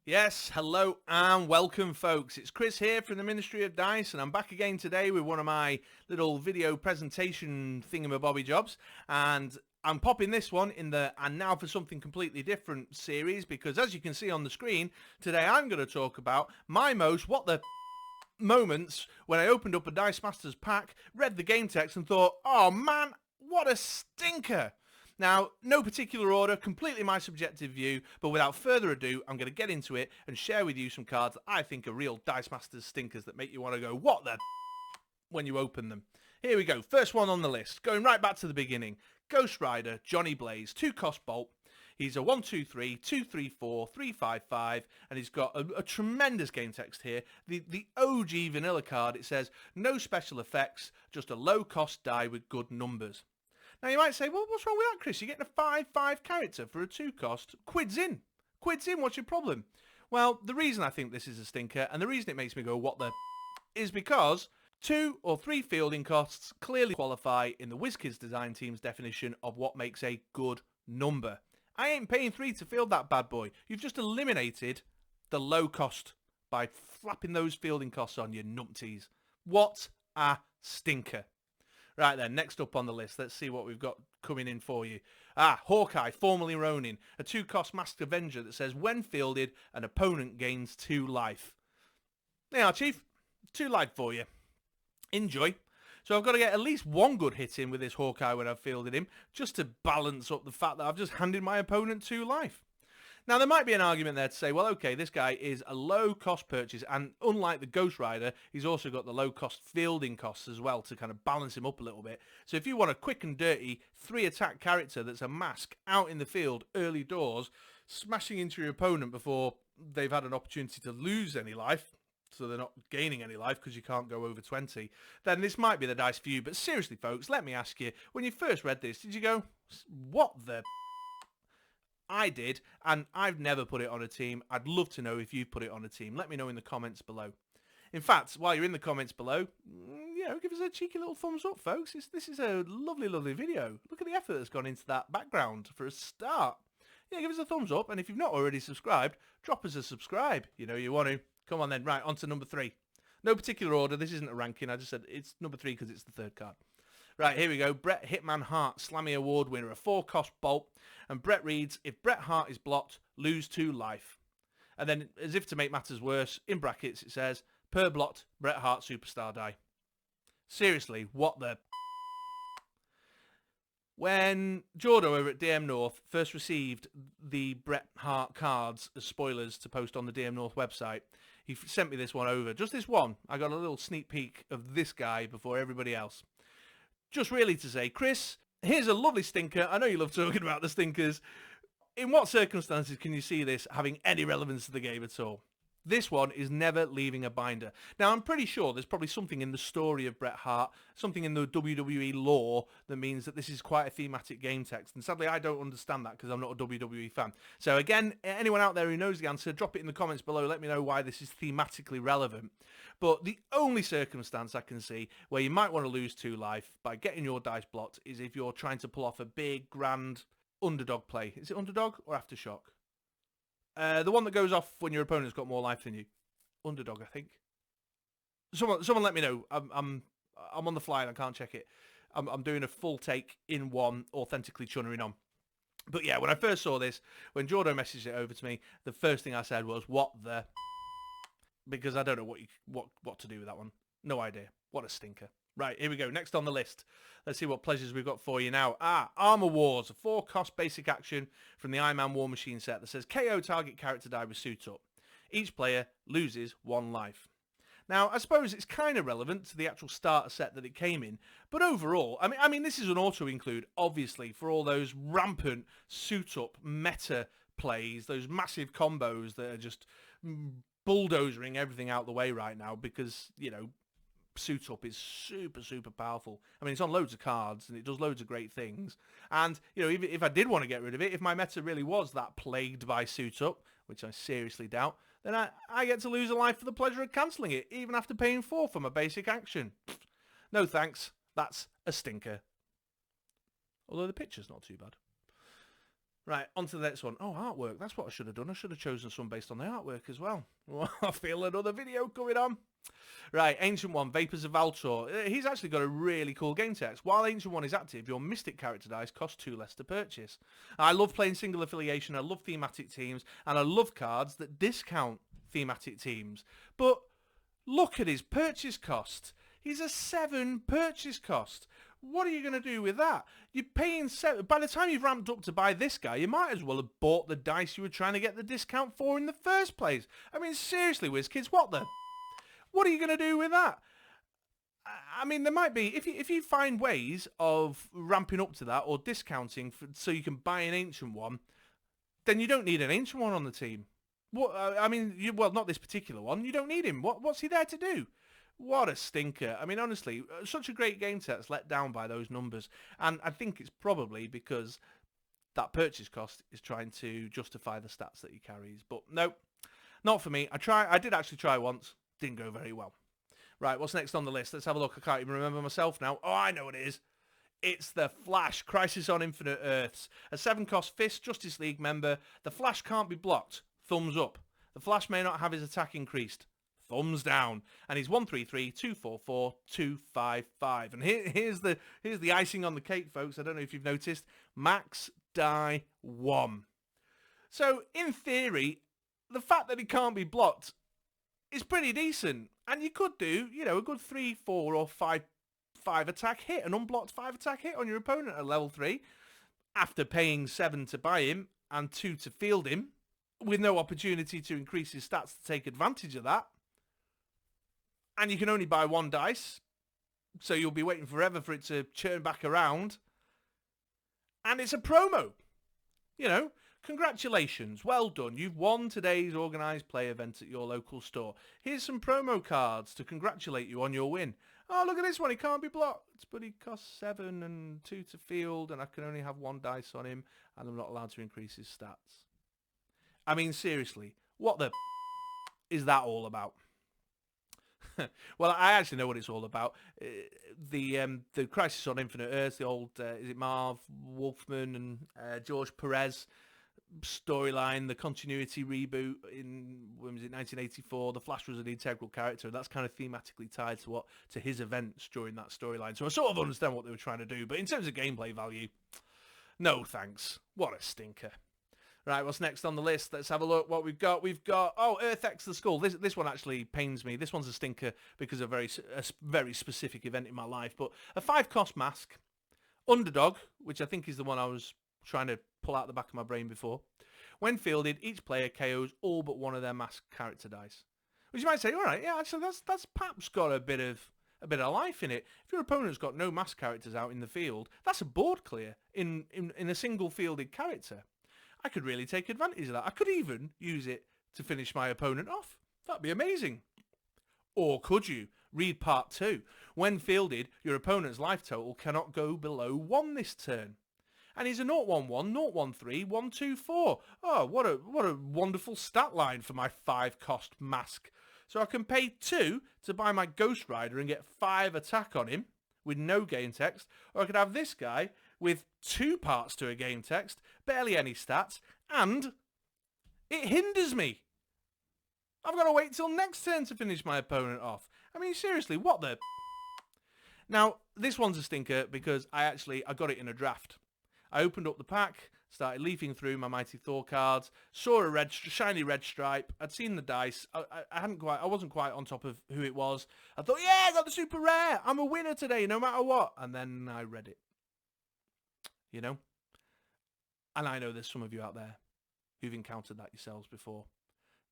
Yes, hello and welcome folks. It's Chris here from the Ministry of Dice and I'm back again today with one of my little video presentation thingamabobby jobs, and I'm popping this one in the and now for something completely different series because as you can see on the screen, today I'm going to talk about my most what the moments when I opened up a Dice Masters pack, read the game text and thought, oh man, what a stinker. Now, no particular order, completely my subjective view, but without further ado, I'm going to get into it and share with you some cards that I think are real Dice Masters stinkers that make you want to go, what the when you open them. Here we go, first one on the list, going right back to the beginning. Ghost Rider, Johnny Blaze, 2-cost Bolt. He's a 1-2-3, 2-3-4, 3-5-5, and he's got a tremendous game text here. The OG vanilla card, it says, no special effects, just a low-cost die with good numbers. Now you might say, well, what's wrong with that, Chris? You're getting a 5-5 character for a 2-cost. Quids in, what's your problem? Well, the reason I think this is a stinker, and the reason it makes me go, what the is because 2 or 3 fielding costs clearly qualify in the WizKids design team's definition of what makes a good number. I ain't paying 3 to field that bad boy. You've just eliminated the low cost by flapping those fielding costs on you numpties. What a stinker. Right then, next up on the list, let's see what we've got coming in for you. Hawkeye, formerly Ronin, a 2-cost Masked Avenger that says, when fielded, an opponent gains 2 life. There you are, Chief. 2 life for you. Enjoy. So I've got to get at least one good hit in with this Hawkeye when I've fielded him, just to balance up the fact that I've just handed my opponent 2 life. Now, there might be an argument there to say, well, okay, this guy is a low-cost purchase, and unlike the Ghost Rider, he's also got the low-cost fielding costs as well to kind of balance him up a little bit. So if you want a quick and dirty 3-attack character that's a mask out in the field early doors, smashing into your opponent before they've had an opportunity to lose any life, so they're not gaining any life because you can't go over 20, then this might be the dice for you. But seriously, folks, let me ask you, when you first read this, did you go, what the... I did, and I've never put it on a team. I'd love to know if you've put it on a team. Let me know in the comments below. In fact, while you're in the comments below, give us a cheeky little thumbs up, folks. This is a lovely, lovely video. Look at the effort that's gone into that background for a start. Yeah, give us a thumbs up, and if you've not already subscribed, drop us a subscribe. You know you want to. Come on then. Right, on to number 3. No particular order. This isn't a ranking. I just said it's number 3 because it's the 3rd card. Right, here we go. Bret Hitman Hart, Slammy Award winner, a 4-cost Bolt. And Bret reads, if Bret Hart is blocked, lose 2 life. And then, as if to make matters worse, in brackets it says, per blocked, Bret Hart superstar die. Seriously, what the... When Jordo over at DM North first received the Bret Hart cards as spoilers to post on the DM North website, he sent me this one over. Just this one. I got a little sneak peek of this guy before everybody else. Just really to say, Chris, here's a lovely stinker. I know you love talking about the stinkers. In what circumstances can you see this having any relevance to the game at all? This one is never leaving a binder. Now, I'm pretty sure there's probably something in the story of Bret Hart, something in the WWE lore that means that this is quite a thematic game text. And sadly, I don't understand that because I'm not a WWE fan. So again, anyone out there who knows the answer, drop it in the comments below. Let me know why this is thematically relevant. But the only circumstance I can see where you might want to lose 2 life by getting your dice blocked is if you're trying to pull off a big, grand underdog play. Is it underdog or aftershock? The one that goes off when your opponent's got more life than you. Underdog, I think. Someone let me know. I'm on the fly and I can't check it. I'm doing a full take in one, authentically chunnering on. But yeah, when I first saw this, when Jordo messaged it over to me, the first thing I said was, what the... Because I don't know what to do with that one. No idea. What a stinker. Right, here we go. Next on the list. Let's see what pleasures we've got for you now. Armor Wars, a 4-cost basic action from the Iron Man War Machine set that says KO target character die with suit up. Each player loses 1 life. Now, I suppose it's kind of relevant to the actual starter set that it came in, but overall, I mean, this is an auto-include, obviously, for all those rampant suit-up meta plays, those massive combos that are just bulldozering everything out the way right now because, you know, suit up is super, super powerful. I mean, it's on loads of cards and it does loads of great things. And, you know, if I did want to get rid of it, if my meta really was that plagued by suit up, which I seriously doubt, then I get to lose a life for the pleasure of cancelling it, even after paying 4 for my basic action. No thanks. That's a stinker. Although the picture's not too bad. Right, on to the next one. Oh, artwork. That's what I should have done. I should have chosen some based on the artwork as well. I feel another video coming on. Right, Ancient One, Vapors of Valtor. He's actually got a really cool game text. While Ancient One is active, your Mystic character dice cost 2 less to purchase. I love playing single affiliation, I love thematic teams, and I love cards that discount thematic teams. But look at his purchase cost. He's a 7 purchase cost. What are you going to do with that? You're paying 7. By the time you've ramped up to buy this guy, you might as well have bought the dice you were trying to get the discount for in the first place. I mean, seriously, WizKids, what are you going to do with that? I mean, there might be, if you find ways of ramping up to that or discounting so you can buy an Ancient One, then you don't need an Ancient One on the team. What? I mean, well, not this particular one. You don't need him. What's he there to do? What a stinker. I mean, honestly, such a great game test let down by those numbers. And I think it's probably because that purchase cost is trying to justify the stats that he carries. But no, not for me. I did actually try once. Didn't go very well. Right, what's next on the list? Let's have a look. I can't even remember myself now. Oh, I know what it is. It's the Flash, Crisis on Infinite Earths. A 7-cost Fist Justice League member. The Flash can't be blocked. Thumbs up. The Flash may not have his attack increased. Thumbs down. And he's 133, 244, 255. And here's the icing on the cake, folks. I don't know if you've noticed. Max die 1. So, in theory, the fact that he can't be blocked is pretty decent. And you could do, a good 3, 4, or 5 attack hit, an unblocked 5 attack hit on your opponent at level 3, after paying 7 to buy him and 2 to field him, with no opportunity to increase his stats to take advantage of that. And you can only buy 1 dice, so you'll be waiting forever for it to churn back around. And it's a promo. Congratulations, well done. You've won today's organised play event at your local store. Here's some promo cards to congratulate you on your win. Oh, look at this one. He can't be blocked, but he costs 7 and 2 to field, and I can only have 1 dice on him, and I'm not allowed to increase his stats. I mean, seriously, what the is that all about? Well, I actually know what it's all about. The Crisis on Infinite Earths, the old, is it Marv Wolfman and George Perez storyline, the continuity reboot in, when was it, 1984. The Flash was an integral character, and that's kind of thematically tied to his events during that storyline. So I sort of understand what they were trying to do, but in terms of gameplay value, no thanks. What a stinker. Right, what's next on the list? Let's have a look what we've got. We've got, Earth X the Skull. This one actually pains me. This one's a stinker because of a very specific event in my life. But a 5-cost mask, Underdog, which I think is the one I was trying to pull out the back of my brain before. When fielded, each player KOs all but one of their mask character dice. Which you might say, all right, yeah, actually that's perhaps got a bit of life in it. If your opponent's got no mask characters out in the field, that's a board clear in a single fielded character. I could really take advantage of that. I could even use it to finish my opponent off. That'd be amazing. Or could you? Read part 2. When fielded, your opponent's life total cannot go below 1 this turn. And he's a 0-1-1, 0-1-3, 1-2-4. Oh, what a wonderful stat line for my 5-cost mask. So I can pay 2 to buy my Ghost Rider and get 5 attack on him with no game text. Or I could have this guy with 2 parts to a game text, barely any stats, and it hinders me. I've got to wait till next turn to finish my opponent off. I mean, seriously, what the... Now, this one's a stinker because I got it in a draft. I opened up the pack, started leafing through my Mighty Thor cards, saw a shiny red stripe. I'd seen the dice. I wasn't quite on top of who it was. I thought, yeah, I got the super rare. I'm a winner today, no matter what. And then I read it. And I know there's some of you out there who've encountered that yourselves before.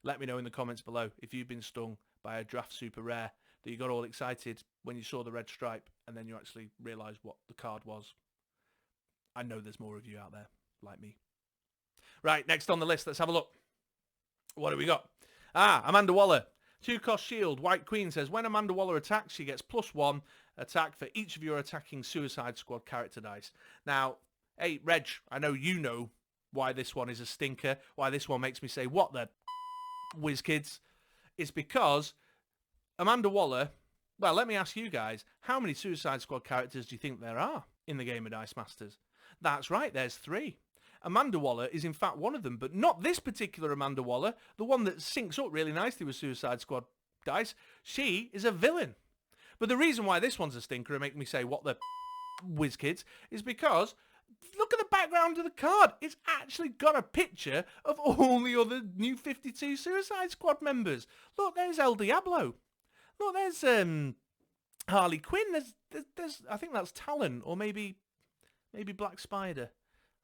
Let me know in the comments below if you've been stung by a draft super rare that you got all excited when you saw the red stripe and then you actually realised what the card was. I know there's more of you out there like me. Right, next on the list, let's have a look. What do we got? Amanda Waller. 2-cost shield. White Queen says, when Amanda Waller attacks, she gets +1 attack for each of your attacking Suicide Squad character dice. Now, hey, Reg, I know you know why this one is a stinker, why this one makes me say, what the whiz kids? It's because Amanda Waller, well, let me ask you guys, how many Suicide Squad characters do you think there are in the game of Dice Masters? That's right, there's 3. Amanda Waller is in fact one of them, but not this particular Amanda Waller, the one that syncs up really nicely with Suicide Squad dice. She is a villain. But the reason why this one's a stinker and make me say, what the whiz kids, is because look at the background of the card. It's actually got a picture of all the other New 52 Suicide Squad members. Look, there's El Diablo. Look, there's Harley Quinn. There's I think that's Talon, or maybe Black Spider.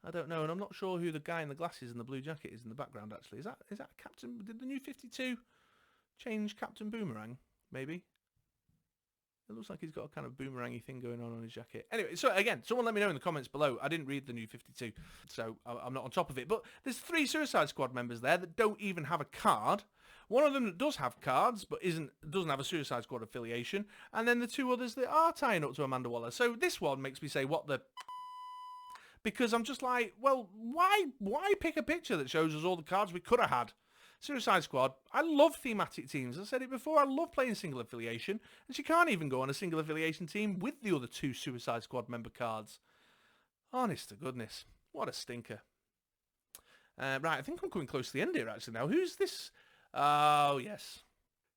I don't know, and I'm not sure who the guy in the glasses and the blue jacket is in the background. Actually, is that Captain? Did the New 52 change Captain Boomerang? Maybe. It looks like he's got a kind of boomerangy thing going on his jacket. Anyway, so again, someone let me know in the comments below. I didn't read the New 52, so I'm not on top of it. But there's 3 Suicide Squad members there that don't even have a card. One of them that does have cards, but doesn't have a Suicide Squad affiliation. And then the 2 others that are tying up to Amanda Waller. So this one makes me say, what the... Because I'm just like, well, why pick a picture that shows us all the cards we could have had? Suicide Squad, I love thematic teams. I said it before, I love playing single affiliation, and she can't even go on a single affiliation team with the other 2 Suicide Squad member cards. Honest to goodness, what a stinker. Right, I think I'm coming close to the end here actually now. Who's this? Oh, yes.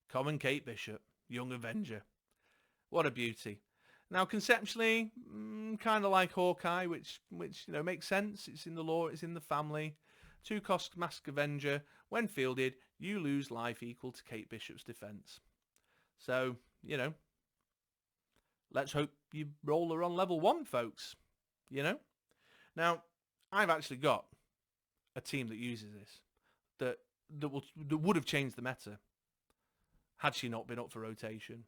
Common Kate Bishop, Young Avenger. What a beauty. Now, conceptually, kind of like Hawkeye, which makes sense. It's in the lore, it's in the family. 2-cost Mask Avenger. When fielded, you lose life equal to Kate Bishop's defense. So, let's hope you roll her on level 1, folks. Now, I've actually got a team that uses this that would have changed the meta had she not been up for rotation.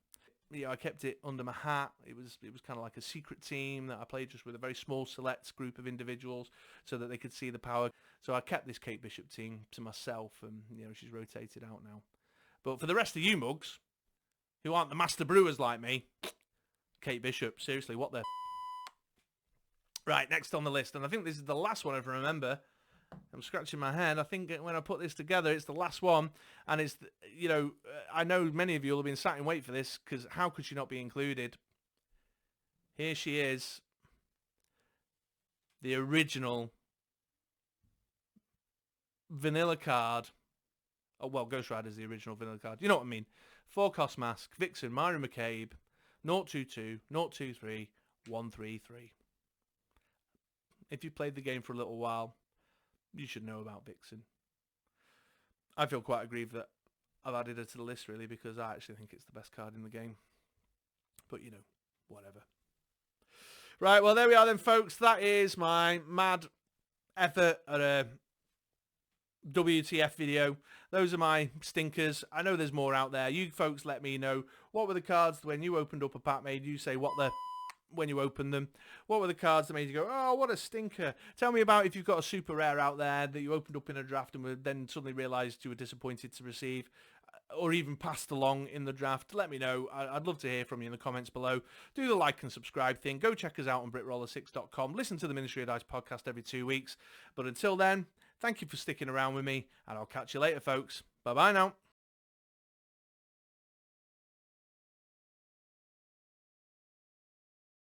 I kept it under my hat. It was kind of like a secret team that I played just with a very small select group of individuals so that they could see the power. So I kept this Kate Bishop team to myself, and she's rotated out now. But for the rest of you mugs who aren't the master brewers like me, Kate Bishop, seriously, what the... Right, next on the list, and I think this is the last one if I remember. I'm scratching my head. I think when I put this together, it's the last one. And it's, I know many of you will have been sat in wait for this, because how could she not be included? Here she is. The original vanilla card. Oh, well, Ghost Rider's the original vanilla card. You know what I mean. 4-cost Mask, Vixen, Myra McCabe, 022, 023, 133. If you played the game for a little while, you should know about Vixen. I feel quite aggrieved that I've added her to the list, really, because I actually think it's the best card in the game. But, whatever. Right, well, there we are then, folks. That is my mad effort at a WTF video. Those are my stinkers. I know there's more out there. You folks let me know. What were the cards when you opened up a pack made you say, what the... when you open them? What were the cards that made you go, oh, what a stinker? Tell me about if you've got a super rare out there that you opened up in a draft and then suddenly realised you were disappointed to receive, or even passed along in the draft. Let me know. I'd love to hear from you in the comments below. Do the like and subscribe thing. Go check us out on BritRoller6.com. Listen to the Ministry of Dice podcast every 2 weeks. But until then, thank you for sticking around with me, and I'll catch you later, folks. Bye-bye now.